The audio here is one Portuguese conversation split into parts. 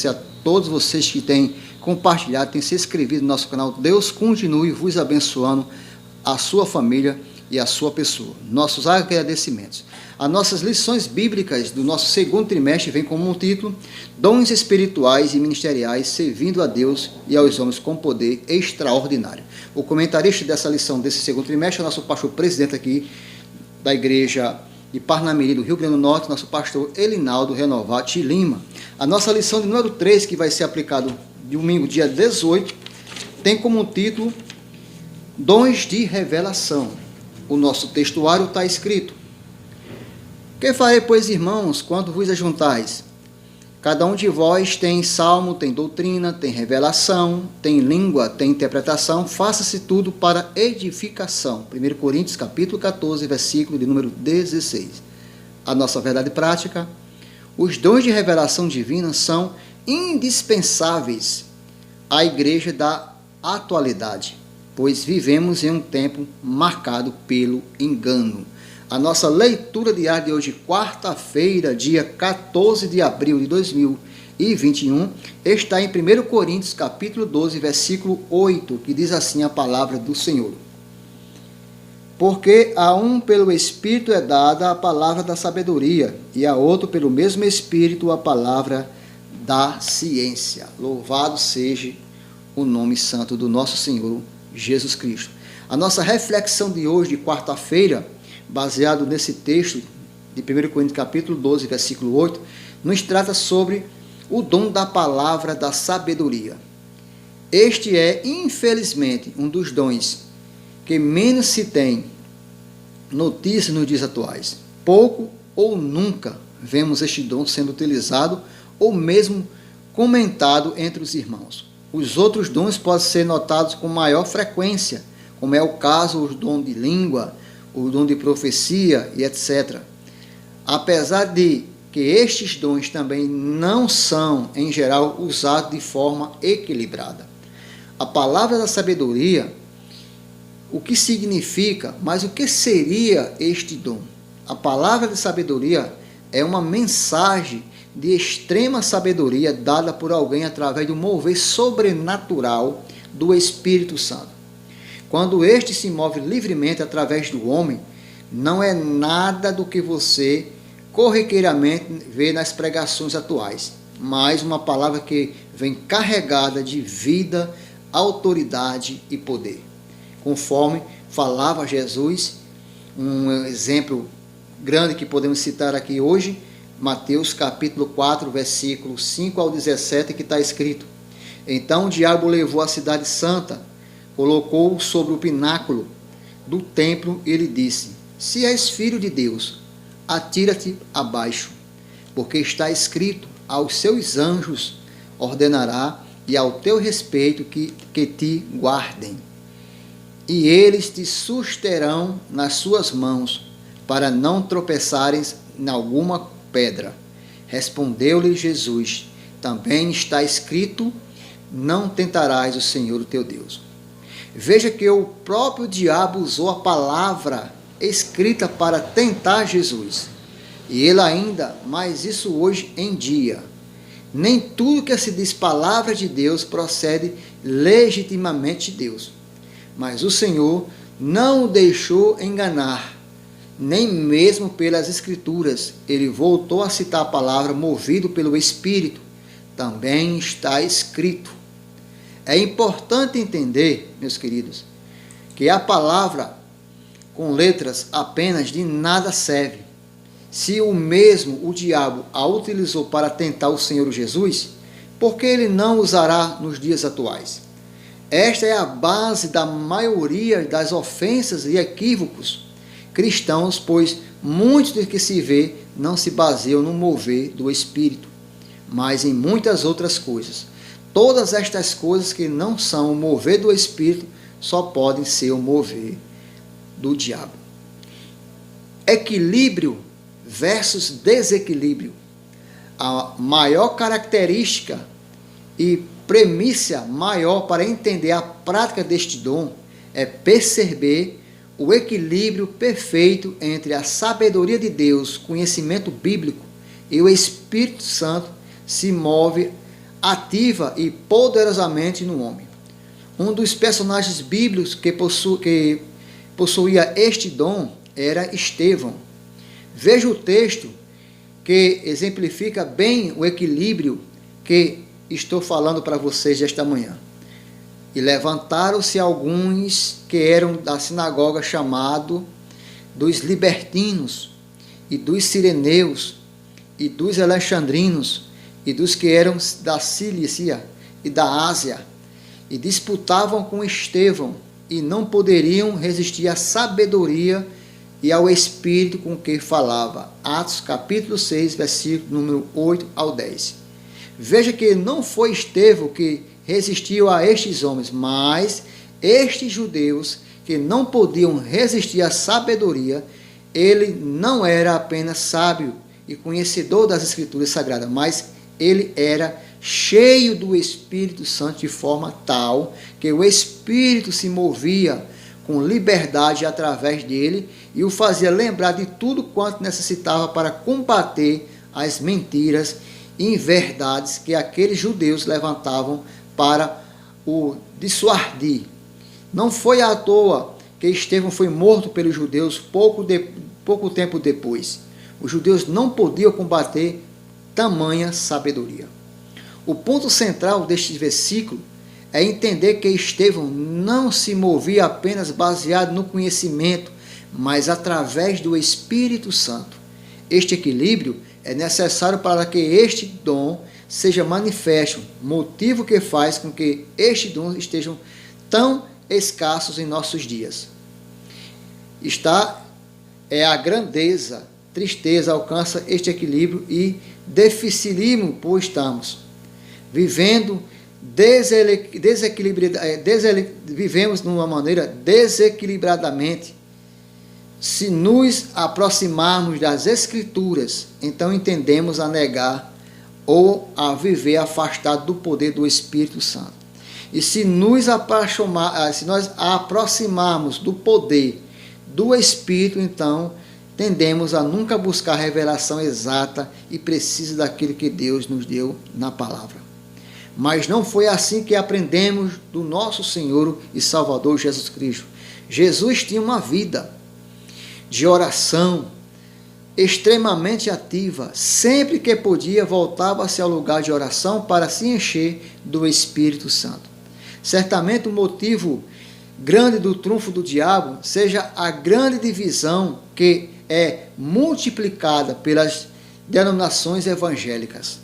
a todos vocês que têm compartilhado, têm se inscrito no nosso canal. Deus continue vos abençoando, a sua família e a sua pessoa. Nossos agradecimentos. As nossas lições bíblicas do nosso segundo trimestre vêm como um título: Dons espirituais e ministeriais servindo a Deus e aos homens com poder extraordinário. O comentarista dessa lição desse segundo trimestre é o nosso pastor presidente aqui da igreja de Parnamirim, do Rio Grande do Norte, nosso pastor Elinaldo Renovati Lima. A nossa lição de número 3, que vai ser aplicado domingo, dia 18, tem como título Dons de Revelação. O nosso textuário está escrito: Que farei, pois, irmãos, quando vos ajuntais? Cada um de vós tem salmo, tem doutrina, tem revelação, tem língua, tem interpretação, faça-se tudo para edificação. 1 Coríntios, capítulo 14, versículo de número 16. A nossa verdade prática: os dons de revelação divina são indispensáveis à igreja da atualidade, pois vivemos em um tempo marcado pelo engano. A nossa leitura diária de hoje, quarta-feira, dia 14 de abril de 2021, está em 1 Coríntios, capítulo 12, versículo 8, que diz assim a palavra do Senhor: Porque a um pelo Espírito é dada a palavra da sabedoria, e a outro pelo mesmo Espírito a palavra da ciência. Louvado seja o nome santo do nosso Senhor Jesus Cristo. A nossa reflexão de hoje, de quarta-feira, baseado nesse texto de 1 Coríntios capítulo 12, versículo 8, nos trata sobre o dom da palavra da sabedoria. Este é, infelizmente, um dos dons que menos se tem notícia nos dias atuais. Pouco ou nunca vemos este dom sendo utilizado ou mesmo comentado entre os irmãos. Os outros dons podem ser notados com maior frequência, como é o caso do dom de língua, o dom de profecia e etc. Apesar de que estes dons também não são, em geral, usados de forma equilibrada. A palavra da sabedoria, o que significa, mas o que seria este dom? A palavra de sabedoria é uma mensagem de extrema sabedoria dada por alguém através do mover sobrenatural do Espírito Santo. Quando este se move livremente através do homem, não é nada do que você corriqueiramente vê nas pregações atuais, mas uma palavra que vem carregada de vida, autoridade e poder. Conforme falava Jesus, um exemplo grande que podemos citar aqui hoje, Mateus capítulo 4, versículo 5 ao 17, que está escrito: Então o diabo levou a cidade santa, colocou-o sobre o pináculo do templo e lhe disse: Se és filho de Deus, atira-te abaixo, porque está escrito: aos seus anjos ordenará e ao teu respeito que te guardem. E eles te susterão nas suas mãos, para não tropeçares em alguma pedra. Respondeu-lhe Jesus: Também está escrito: Não tentarás o Senhor, o teu Deus. Veja que o próprio diabo usou a palavra escrita para tentar Jesus. E ele ainda, mais isso hoje em dia. Nem tudo que se diz palavra de Deus procede legitimamente de Deus. Mas o Senhor não o deixou enganar, nem mesmo pelas Escrituras. Ele voltou a citar a palavra movido pelo Espírito. Também está escrito. É importante entender, meus queridos, que a palavra com letras apenas de nada serve. Se o diabo a utilizou para tentar o Senhor Jesus, por que ele não usará nos dias atuais? Esta é a base da maioria das ofensas e equívocos cristãos, pois muitos do que se vê não se baseiam no mover do Espírito, mas em muitas outras coisas. Todas estas coisas que não são o mover do Espírito só podem ser o mover do diabo. Equilíbrio versus desequilíbrio. A maior característica e premissa maior para entender a prática deste dom é perceber o equilíbrio perfeito entre a sabedoria de Deus, conhecimento bíblico, e o Espírito Santo se move ativa e poderosamente no homem. Um dos personagens bíblicos que possuía este dom era Estevão. Veja o texto que exemplifica bem o equilíbrio que estou falando para vocês esta manhã. E levantaram-se alguns que eram da sinagoga chamado dos libertinos, e dos sireneus, e dos alexandrinos, e dos que eram da Cilícia e da Ásia, e disputavam com Estevão, e não poderiam resistir à sabedoria e ao espírito com que falava. Atos capítulo 6, versículo número 8 ao 10. Veja que não foi Estevão que resistiu a estes homens, mas estes judeus que não podiam resistir à sabedoria. Ele não era apenas sábio e conhecedor das Escrituras Sagradas, mas ele era cheio do Espírito Santo de forma tal que o Espírito se movia com liberdade através dele e o fazia lembrar de tudo quanto necessitava para combater as mentiras e inverdades que aqueles judeus levantavam para o dissuadir. Não foi à toa que Estevão foi morto pelos judeus pouco tempo depois. Os judeus não podiam combater tamanha sabedoria. O ponto central deste versículo é entender que Estevão não se movia apenas baseado no conhecimento, mas através do Espírito Santo. Este equilíbrio é necessário para que este dom seja manifesto, motivo que faz com que estes dons estejam tão escassos em nossos dias. A grandeza, tristeza alcança este equilíbrio e dificílimo por estamos vivendo vivemos de uma maneira desequilibradamente. Se nos aproximarmos das Escrituras, então entendemos a negar ou a viver afastado do poder do Espírito Santo. E se nós aproximarmos do poder do Espírito, então tendemos a nunca buscar a revelação exata e precisa daquilo que Deus nos deu na palavra. Mas não foi assim que aprendemos do nosso Senhor e Salvador Jesus Cristo. Jesus tinha uma vida de oração extremamente ativa. Sempre que podia, voltava-se ao lugar de oração para se encher do Espírito Santo. Certamente o motivo grande do trunfo do diabo seja a grande divisão que é multiplicada pelas denominações evangélicas.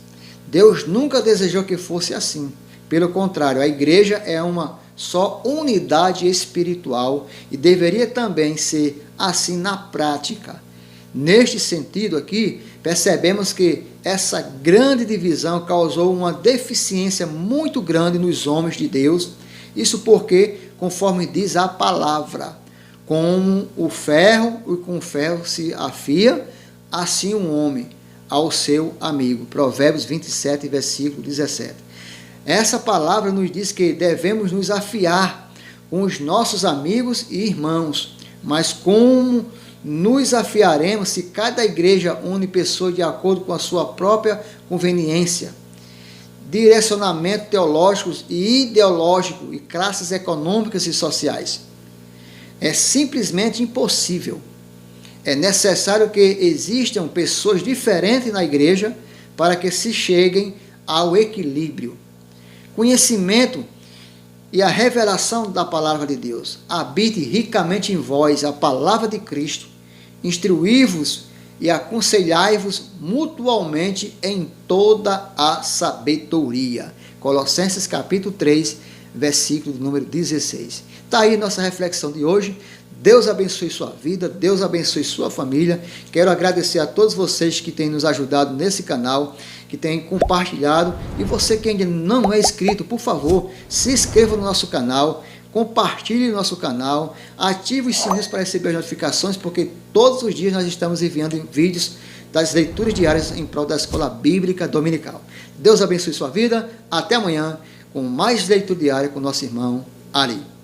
Deus nunca desejou que fosse assim. Pelo contrário, a igreja é uma só unidade espiritual e deveria também ser assim na prática. Neste sentido aqui, percebemos que essa grande divisão causou uma deficiência muito grande nos homens de Deus. Isso porque, conforme diz a palavra, com o ferro se afia, assim um homem ao seu amigo. Provérbios 27, versículo 17. Essa palavra nos diz que devemos nos afiar com os nossos amigos e irmãos. Mas como nos afiaremos se cada igreja une pessoas de acordo com a sua própria conveniência, direcionamento teológicos e ideológico e classes econômicas e sociais? É simplesmente impossível. É necessário que existam pessoas diferentes na igreja para que se cheguem ao equilíbrio. Conhecimento e a revelação da palavra de Deus. Habite ricamente em vós a palavra de Cristo. Instruí-vos e aconselhai-vos mutualmente em toda a sabedoria. Colossenses capítulo 3, versículo número 16. Está aí nossa reflexão de hoje. Deus abençoe sua vida, Deus abençoe sua família. Quero agradecer a todos vocês que têm nos ajudado nesse canal, que têm compartilhado. E você que ainda não é inscrito, por favor, se inscreva no nosso canal, compartilhe o nosso canal, ative os sininhos para receber as notificações, porque todos os dias nós estamos enviando vídeos das leituras diárias em prol da Escola Bíblica Dominical. Deus abençoe sua vida. Até amanhã com mais leitura diária com nosso irmão Ari.